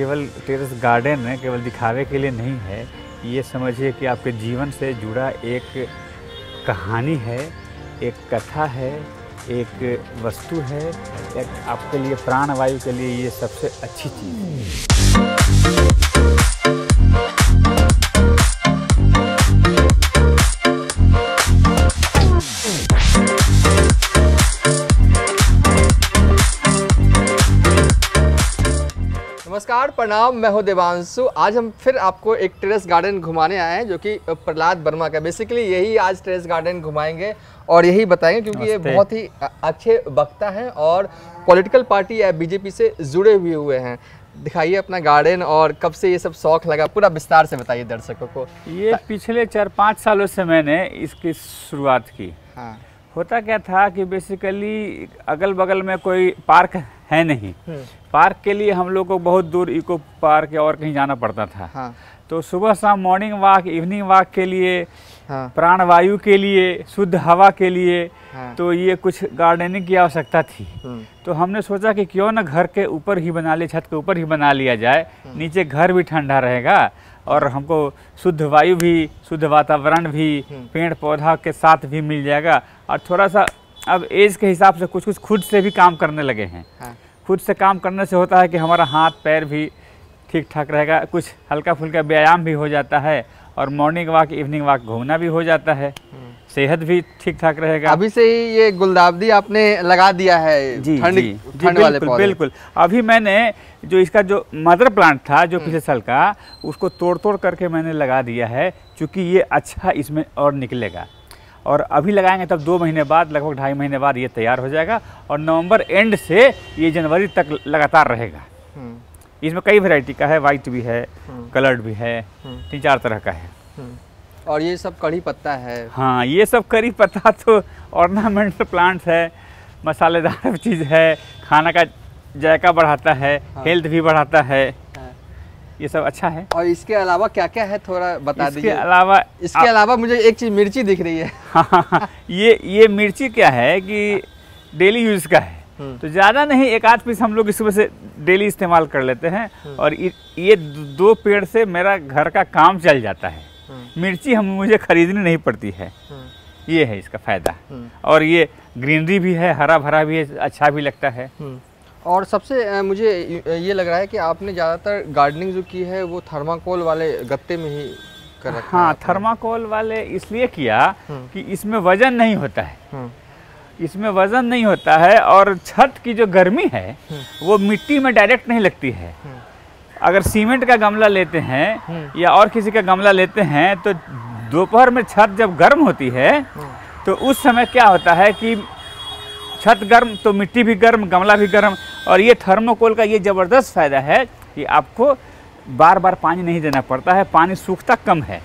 केवल terrace garden है केवल दिखावे के लिए नहीं है, ये समझिए कि आपके जीवन से जुड़ा एक कहानी है, एक कथा है, एक वस्तु है, एक आपके लिए प्राणवायु के लिए ये सबसे अच्छी चीज़ है। नमस्कार, प्रणाम। मैं हूं देवांशु। आज हम फिर आपको एक टेरेस गार्डन घुमाने आए हैं जो कि प्रहलाद वर्मा का। बेसिकली यही आज टेरेस गार्डन घुमाएंगे और यही बताएंगे क्योंकि ये बहुत ही अच्छे वक्ता हैं और पॉलिटिकल पार्टी या बीजेपी से जुड़े हुए हैं। दिखाइए अपना गार्डन और कब से ये सब शौक लगा, पूरा विस्तार से बताइए दर्शकों को। ये पिछले 4-5 सालों से मैंने इसकी शुरुआत की। हाँ। होता क्या था कि बेसिकली अगल बगल में कोई पार्क है नहीं, पार्क के लिए हम लोग को बहुत दूर इको पार्क या और कहीं जाना पड़ता था। हाँ। तो सुबह शाम मॉर्निंग वॉक, इवनिंग वॉक के लिए, हाँ। प्राणवायु के लिए, शुद्ध हवा के लिए, हाँ। तो ये कुछ गार्डनिंग की आवश्यकता थी। तो हमने सोचा कि क्यों ना घर के ऊपर ही बना ले, छत के ऊपर ही बना लिया जाए, नीचे घर भी ठंडा रहेगा और हमको शुद्ध वायु भी, शुद्ध वातावरण भी, पेड़ पौधा के साथ भी मिल जाएगा। और थोड़ा सा अब एज के हिसाब से कुछ खुद से भी काम करने लगे हैं। हाँ। खुद से काम करने से होता है कि हमारा हाथ पैर भी ठीक ठाक रहेगा, कुछ हल्का फुल्का व्यायाम भी हो जाता है और मॉर्निंग वॉक, इवनिंग वॉक घूमना भी हो जाता है, सेहत भी ठीक ठाक रहेगा। अभी से ही ये गुलदावदी आपने लगा दिया है ठंड वाले पौधे। बिल्कुल। अभी मैंने जो इसका जो मदर प्लांट था जो पिछले साल का, उसको तोड़ करके मैंने लगा दिया है, क्योंकि ये अच्छा इसमें और निकलेगा। और अभी लगाएंगे तब 2 महीने बाद, लगभग 2.5 महीने बाद ये तैयार हो जाएगा और नवंबर एंड से ये जनवरी तक लगातार रहेगा। इसमें कई वैरायटी का है, वाइट भी है, कलर्ड भी है, 3-4 तरह का है। और ये सब कड़ी पत्ता है। हाँ, ये सब करी पत्ता तो ऑर्नामेंटल प्लांट्स है, मसालेदार चीज़ है, खाना का जायका बढ़ाता है। हाँ। हेल्थ भी बढ़ाता है। हाँ। ये सब अच्छा है। और इसके अलावा क्या क्या है थोड़ा बता दीजिए। इसके अलावा मुझे एक चीज़ मिर्ची दिख रही है। हाँ, ये मिर्ची क्या है कि डेली यूज़ का है, तो ज़्यादा नहीं, 1-8 पीस हम लोग इसमें से डेली इस्तेमाल कर लेते हैं और ये 2 पेड़ से मेरा घर का काम चल जाता है। मिर्ची मुझे खरीदनी नहीं पड़ती है। ये है इसका फायदा। और ये ग्रीनरी भी है, हरा भरा भी है, अच्छा भी लगता है। और सबसे मुझे ये लग रहा है कि आपने ज़्यादातर गार्डनिंग जो की है वो थर्माकोल वाले गत्ते में ही कर रखा है। हाँ, थर्माकोल वाले इसलिए किया कि इसमें वजन नहीं होता है। इसमें वजन नहीं होता है और छत की जो गर्मी है वो मिट्टी में डायरेक्ट नहीं लगती है। अगर सीमेंट का गमला लेते हैं या और किसी का गमला लेते हैं तो दोपहर में छत जब गर्म होती है तो उस समय क्या होता है कि छत गर्म तो मिट्टी भी गर्म, गमला भी गर्म। और ये थर्मोकोल का ये ज़बरदस्त फ़ायदा है कि आपको बार बार पानी नहीं देना पड़ता है, पानी सूखता कम है।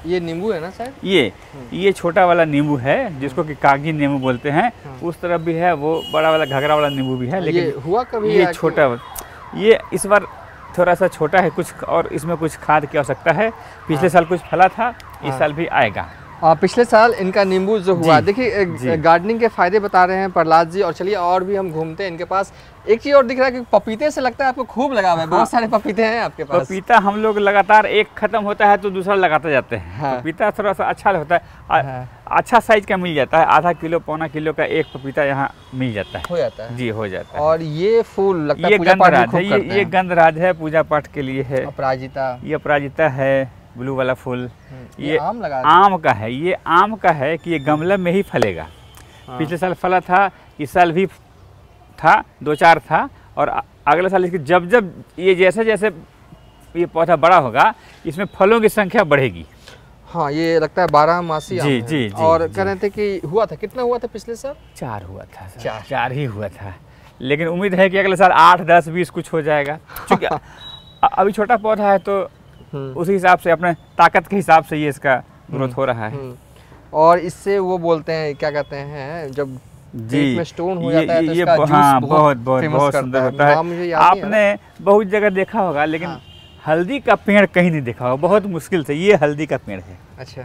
ये नींबू है ना सर? ये छोटा वाला नींबू है जिसको कि कागजी नींबू बोलते हैं। उस तरफ भी है, वो बड़ा वाला घघरा वाला नींबू भी है, लेकिन ये हुआ कभी? ये छोटा, ये इस बार थोड़ा सा छोटा है कुछ, और इसमें कुछ खाद की आवश्यकता है। पिछले साल कुछ फला था, इस साल भी आएगा। पिछले साल इनका नींबू जो हुआ, देखिए गार्डनिंग के फायदे बता रहे हैं प्रहलाद जी। और चलिए और भी हम घूमते हैं इनके पास। एक चीज और दिख रहा है कि पपीते से लगता है आपको खूब लगाव है। बहुत सारे पपीते हैं आपके पास। पपीता हम लोग लगातार, एक खत्म होता है तो दूसरा लगाते जाते हैं। हाँ। पपीता थोड़ा सा अच्छा होता है। अच्छा साइज का मिल जाता है, आधा किलो पौना किलो का एक पपीता यहाँ मिल जाता है। हो जाता है जी, हो जाता है। और ये फूल लगता है ये गंधराज है, पूजा पाठ के लिए है। अपराजिता, ये अपराजिता है, ब्लू वाला फूल। ये आम का है। ये आम का है कि ये गमले में ही फलेगा। पिछले साल फला था, इस साल भी था, 2-4 था। और अगले साल इसकी जब ये जैसे जैसे ये पौधा बड़ा होगा इसमें फलों की संख्या बढ़ेगी। हाँ, ये लगता है 12मासी आम है। जी। और कह रहे थे कि हुआ था, कितना हुआ था पिछले साल? 4 हुआ था। 4 ही हुआ था, लेकिन उम्मीद है कि अगले साल 8, 10, 20 कुछ हो जाएगा। क्योंकि अभी छोटा पौधा है तो उसी हिसाब से, अपने ताकत के हिसाब से ये इसका ग्रोथ हो रहा है। और इससे वो बोलते हैं, क्या कहते हैं, जब में स्टोन हो जाता है तो इसका जूस बहुत सुंदर होता है। आपने बहुत जगह देखा होगा, लेकिन हल्दी का पेड़ कहीं नहीं देखा होगा, बहुत मुश्किल से। ये हल्दी का पेड़ है। अच्छा।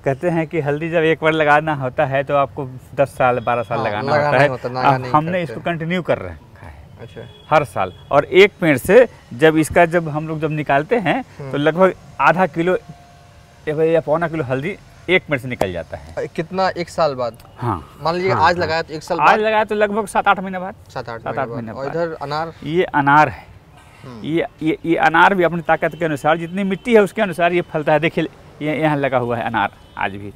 कहते हैं कि हल्दी जब एक बार लगाना होता है तो आपको 10 साल 12 साल लगाना होता है। हमने इसको कंटिन्यू कर रखा है। अच्छा, हर साल। और एक पेड़ से जब हम लोग निकालते हैं तो लगभग आधा किलो या पौना किलो हल्दी एक पेड़ से निकल जाता है। कितना, 1 साल बाद? हाँ, मान लीजिए आज लगाया तो 1 साल आज लगाया तो लगभग 7-8 महीने बाद। 7-8 महीने और इधर अनार? ये अनार है। ये अनार भी अपनी ताकत के अनुसार, जितनी मिट्टी है उसके अनुसार ये फलता है। देखिए ये यहाँ लगा हुआ है अनार, आज भी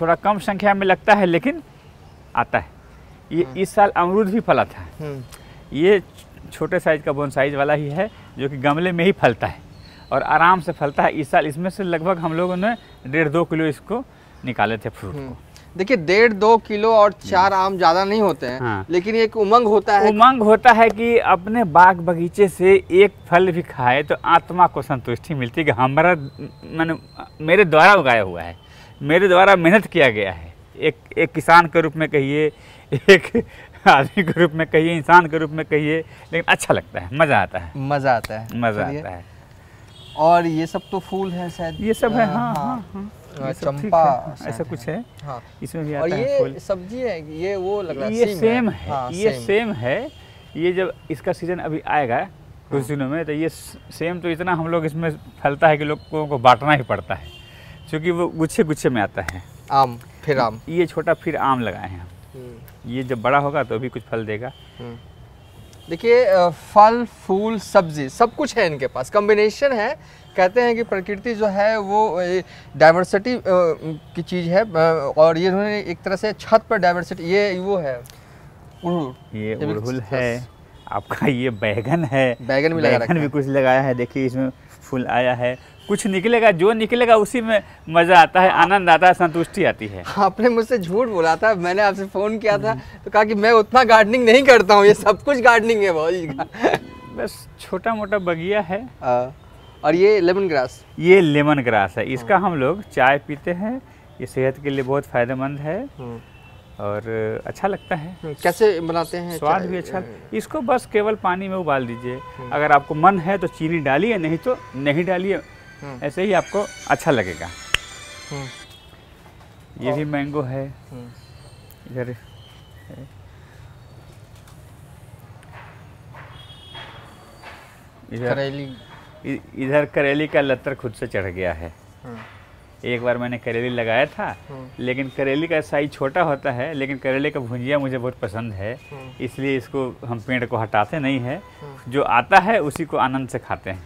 थोड़ा कम संख्या में लगता है लेकिन आता है। ये इस साल अमरूद भी फला था। ये छोटे साइज का बोनसाइज वाला ही है जो कि गमले में ही फलता है और आराम से फलता है। इस साल इसमें से लगभग हम लोगों ने 1.5-2 किलो इसको निकाले थे फ्रूट को। देखिए 1.5-2 किलो और 4 आम ज़्यादा नहीं होते हैं। हाँ। लेकिन एक उमंग होता है कि अपने बाग बगीचे से एक फल भी खाए तो आत्मा को संतुष्टि मिलती है कि हमारा मेरे द्वारा उगाया हुआ है, मेरे द्वारा मेहनत किया गया है। एक किसान के रूप में कहिए, एक आदमी के रूप में कहिए, इंसान के रूप में कहिए, लेकिन अच्छा लगता है, मज़ा आता है। और ये सब तो फूल है शायद, ये सब है। हाँ, चंपा ऐसा कुछ है। हाँ, इसमें भी आता है। और ये सब्जी है, ये वो लग रहा है, ये सेम है। हाँ, ये सेम है। ये जब इसका सीजन अभी आएगा कुछ दिनों में तो ये सेम तो इतना हम लोग इसमें फलता है कि लोगों को बांटना ही पड़ता है, क्योंकि वो गुच्छे में आता है। आम फिर आम, ये छोटा फिर आम लगाए हैं। ये जब बड़ा होगा तो भी कुछ फल देगा। देखिए फल फूल सब्जी सब कुछ है इनके पास, कॉम्बिनेशन है। कहते हैं कि प्रकृति जो है वो डाइवर्सिटी की चीज़ है और ये उन्होंने एक तरह से छत पर डाइवर्सिटी, ये वो है उड़हुल, ये उड़हुल है आपका। ये बैगन है, बैगन भी कुछ लगाया है। देखिए इसमें फूल आया है, कुछ निकलेगा, जो निकलेगा उसी में मज़ा आता है, आनंद आता है, संतुष्टि आती है। आपने मुझसे झूठ बोला था, मैंने आपसे फ़ोन किया था तो कहा कि मैं उतना गार्डनिंग नहीं करता हूँ, ये सब कुछ गार्डनिंग है बहुत। बस छोटा मोटा बगिया है। और ये लेमन ग्रास, ये लेमन ग्रास है। इसका हम लोग चाय पीते हैं, ये सेहत के लिए बहुत फ़ायदेमंद है और अच्छा लगता है। कैसे बनाते हैं? स्वाद भी अच्छा। इसको बस केवल पानी में उबाल दीजिए, अगर आपको मन है तो चीनी डालिए, नहीं तो नहीं डालिए, ऐसे ही आपको अच्छा लगेगा। ये भी मैंगो है। इधर इधर करेली का लत्तर खुद से चढ़ गया है। एक बार मैंने करेली लगाया था, लेकिन करेली का साइज छोटा होता है, लेकिन करेले का भुंजिया मुझे बहुत पसंद है, इसलिए इसको हम पेड़ को हटाते नहीं है, जो आता है उसी को आनंद से खाते हैं।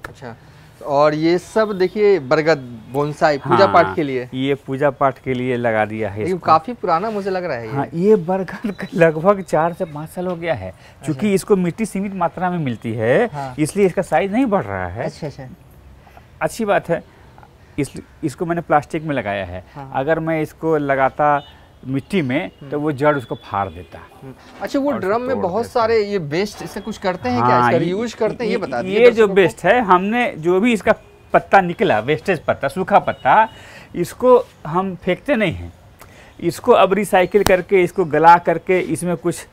अच्छा, और ये सब देखिए बरगद बोनसाई पूजा पाठ के लिए, ये पूजा पाठ के लिए लगा दिया है। ये काफी पुराना मुझे लग रहा है। हाँ, ये बरगद लगभग 4 से 5 साल हो गया है। क्योंकि इसको मिट्टी सीमित मात्रा में मिलती है, इसलिए इसका साइज नहीं बढ़ रहा है। अच्छा, अच्छी बात है। इसको मैंने प्लास्टिक में लगाया है। अगर मैं इसको लगाता मिट्टी में तो वो जड़ उसको फाड़ देता। अच्छा, वो ड्रम में बहुत सारे ये वेस्ट इससे कुछ करते हैं क्या? इसका यूज करते हैं, ये बता दीजिए। ये जो वेस्ट है, हमने जो भी इसका पत्ता निकला, वेस्टेज पत्ता, सूखा पत्ता, इसको हम फेंकते नहीं हैं। इसको अब रिसाइकिल करके, इसको गला करके, इसमें कुछ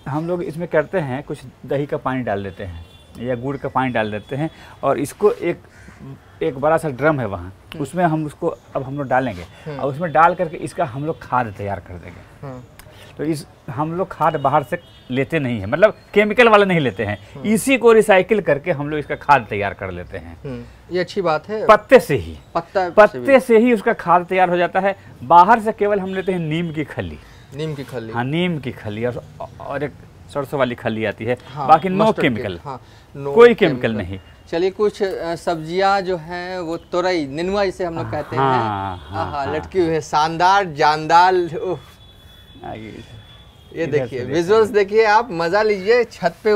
हम लोग इसमें करते हैं, कुछ दही का पानी डाल देते हैं या गुड़ का पानी डाल देते हैं और इसको एक बड़ा सा ड्रम है वहाँ, उसमें हम उसको अब हम लोग डालेंगे और उसमें डाल करके इसका हम लोग खाद तैयार कर देंगे। तो हम लोग खाद बाहर से लेते नहीं है, मतलब केमिकल वाला नहीं लेते हैं, इसी को रिसाइकिल करके हम लोग इसका खाद तैयार कर लेते हैं। ये अच्छी बात है। पत्ते से ही उसका खाद तैयार हो जाता है। बाहर से केवल हम लेते हैं नीम की खली। हाँ, नीम की खली और एक सरसों वाली खली आती है। बाकी नो केमिकल, कोई केमिकल नहीं। चलिए, कुछ सब्जियां जो हैं वो तोरई, नेनुआ जिसे हम लोग कहते हैं, लटकी हुई है, शानदार जानदार। ये देखिए विजुअल्स, देखिए आप मज़ा लीजिए। छत पे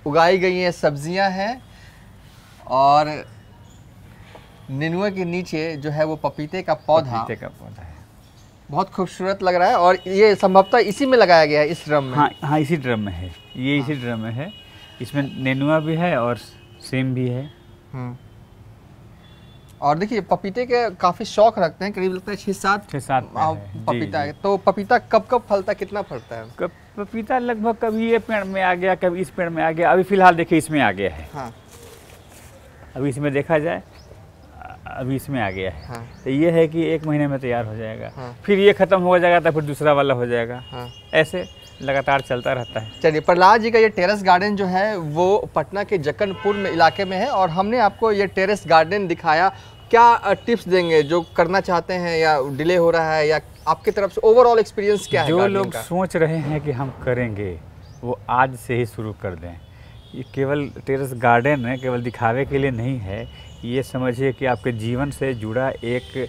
उगाई गई हैं सब्जियां हैं और नेनुआ के नीचे जो है वो पपीते का पौधा है। बहुत खूबसूरत लग रहा है और ये संभवतः इसी में लगाया गया है, इस ड्रम में। हाँ, इसी ड्रम में है। ये इसी ड्रम में है। इसमें नेनुआ भी है और सेम भी है। और देखिए पपीते के काफी शौक रखते हैं, करीब लगता है 6-7 पपीता है। तो पपीता कब कब फलता है, कितना फलता है? पपीता लगभग कभी ये पेड़ में आ गया, कभी इस पेड़ में आ गया। अभी फिलहाल देखिए इसमें आ गया है। अभी इसमें देखा जाए, अभी इसमें आ गया है। तो ये है कि 1 महीने में तैयार हो जाएगा। फिर ये खत्म हो जाएगा तो फिर दूसरा वाला हो जाएगा। ऐसे लगातार चलता रहता है। चलिए, प्रहलाद जी का ये टेरेस गार्डन जो है वो पटना के जक्कनपुर में इलाके में है और हमने आपको ये टेरेस गार्डन दिखाया। क्या टिप्स देंगे जो करना चाहते हैं या डिले हो रहा है, या आपकी तरफ से ओवरऑल एक्सपीरियंस क्या है? जो लोग सोच रहे हैं कि हम करेंगे वो आज से ही शुरू कर दें। ये केवल टेरेस गार्डन है, केवल दिखावे के लिए नहीं है। ये समझिए कि आपके जीवन से जुड़ा एक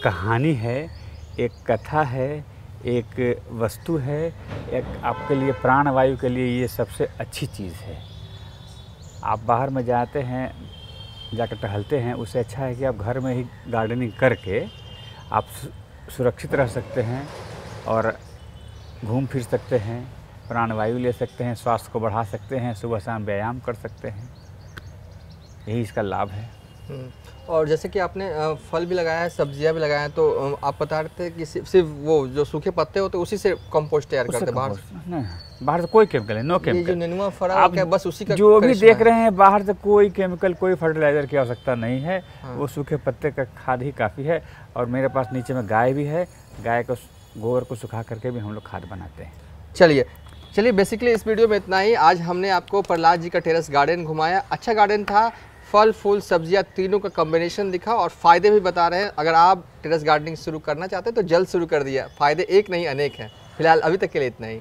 कहानी है, एक कथा है, एक वस्तु है, एक आपके लिए प्राणवायु के लिए ये सबसे अच्छी चीज़ है। आप बाहर में जाते हैं, जाकर टहलते हैं, उससे अच्छा है कि आप घर में ही गार्डनिंग करके आप सुरक्षित रह सकते हैं और घूम फिर सकते हैं, प्राणवायु ले सकते हैं, स्वास्थ्य को बढ़ा सकते हैं, सुबह शाम व्यायाम कर सकते हैं। यही इसका लाभ है। और जैसे कि आपने फल भी लगाया है, सब्जियां भी लगाया हैं, तो आप बता रहे थे कि सिर्फ वो जो सूखे पत्ते होते हैं उसी से कंपोस्ट तैयार करते हैं? बाहर से कोई केमिकल है, नो केमिकल। जो नेनुआ फरा क्या बस उसी का जो भी देख रहे हैं बाहर से कोई केमिकल, कोई फर्टिलाइजर की आवश्यकता नहीं है। वो सूखे पत्ते का खाद ही काफ़ी है। और मेरे पास नीचे में गाय भी है, गाय को गोबर को सुखा करके भी हम लोग खाद बनाते हैं। चलिए बेसिकली इस वीडियो में इतना ही। आज हमने आपको प्रहलाद जी का टेरेस गार्डन घुमाया। अच्छा गार्डन था, फल फूल सब्जियां तीनों का कॉम्बिनेशन दिखा और फ़ायदे भी बता रहे हैं। अगर आप टेरेस गार्डनिंग शुरू करना चाहते हैं तो जल्द शुरू कर दिया। फ़ायदे एक नहीं अनेक हैं। फिलहाल अभी तक के लिए इतना ही।